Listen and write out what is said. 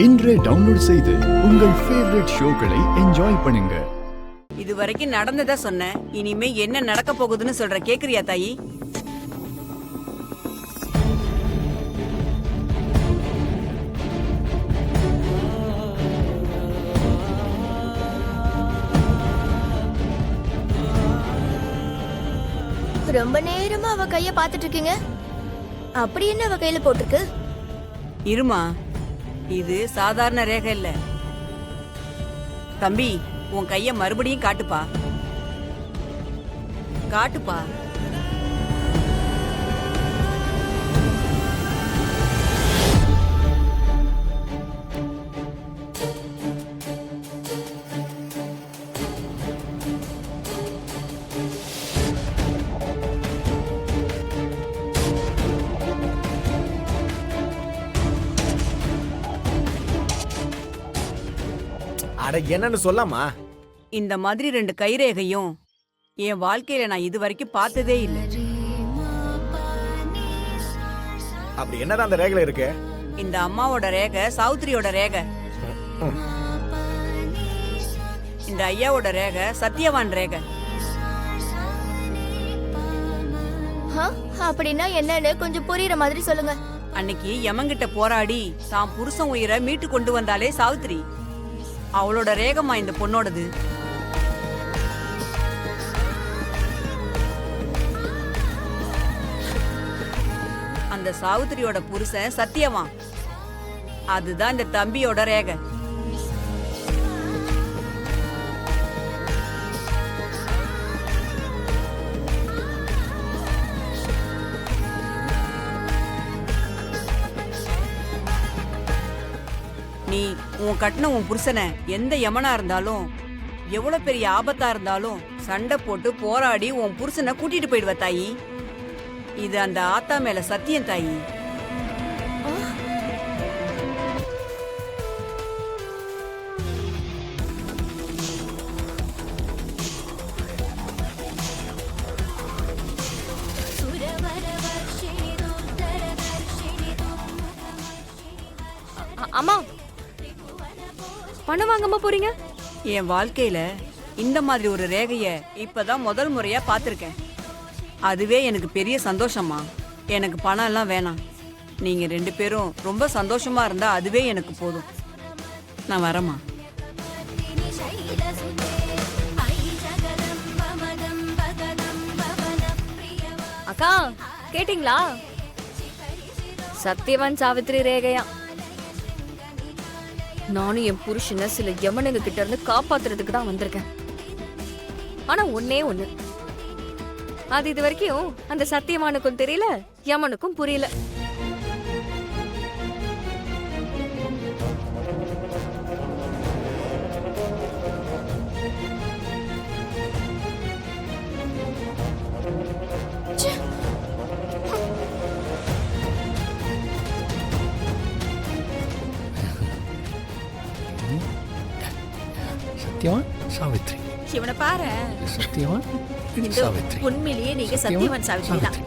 இன்றே டவுன்லோட் செய்து உங்கள் ஃபேவரட் ஷோக்களை என்ஜாய் பண்ணுங்க. இது வரைக்கும் நடந்ததா சொன்ன, இனிமே என்ன நடக்க போகுதுன்னு சொல்ற, கேக்குறியா தாயி? ரொம்ப நேரமா அவ கைய பாத்துட்டு இருக்கீங்க. அப்படி என்ன அவ கையில போட்டிருக்கு? இருமா, இது சாதாரண ரேகை இல்ல. தம்பி, உன் கைய மறுபடியும் காட்டுப்பா. காட்டுப்பா. அட என்னன்னு சொல்லாமா? இந்த மாதிரி 2 கைரேகையும் என் வாழ்க்கையில நான் இது வரைக்கும் பார்த்ததே இல்லை. அப்படி என்னதான் அந்த ரேகையில இருக்கு? இந்த அம்மாவோட ரேகை சாவுத்திரியோட ரேகை, இந்த ஐயாவோட ரேகை சத்தியவான் ரேகை. அப்படின்னா என்னன்னு கொஞ்சம் புரியுற மாதிரி சொல்லுங்க. அன்னைக்கு யமங்கிட்ட போராடி தான் புருஷன் உயிரை மீட்டு கொண்டு வந்தாலே சாவித்திரி, அவளோட ரேகமா இந்த பொண்ணோடது. அந்த சாவித்திரியோட புருஷன் சத்தியவான், அதுதான் இந்த தம்பியோட ரேகை. நீ உன் கட்டின உன் புருஷனை எந்த யமனா இருந்தாலும், எவ்வளவு பெரிய ஆபத்தா இருந்தாலும் சண்டை போட்டு போராடி உன் புருஷனை கூட்டிட்டு போயிடுவ தாயி. இது அந்த ஆத்தா மேல சத்தியம் தாயி. அம்மா, பணம் வாங்காம போறீங்க? என் வாழ்க்கையில இந்த மாதிரி ஒரு ரேகைய இப்பதான் முதல் முறையா பாத்திருக்கேன். அதுவே எனக்கு பெரிய சந்தோஷமா. எனக்கு பணம் எல்லாம் வேணாம். நீங்க 2 பேரும் ரொம்ப சந்தோஷமா இருந்தா அதுவே எனக்கு போதும். நான் வரமா. அக்கா, கேட்டிங்களா? சத்தியவான் சாவித்திரி ரேகையா. நானும் என் புருஷனை சில யமனுங்க கிட்ட இருந்து காப்பாத்துறதுக்கு தான் வந்திருக்கேன். ஆனா ஒண்ணே ஒண்ணு, அது இது வரைக்கும் அந்த சத்தியவானுக்கும் தெரியல, யமனுக்கும் புரியல. சத்தியவான் சாவித்ரி. இவனை பாரு. சத்தியவான் உண்மையிலேயே நீங்க சத்தியவான் சாவித்ரி தான்.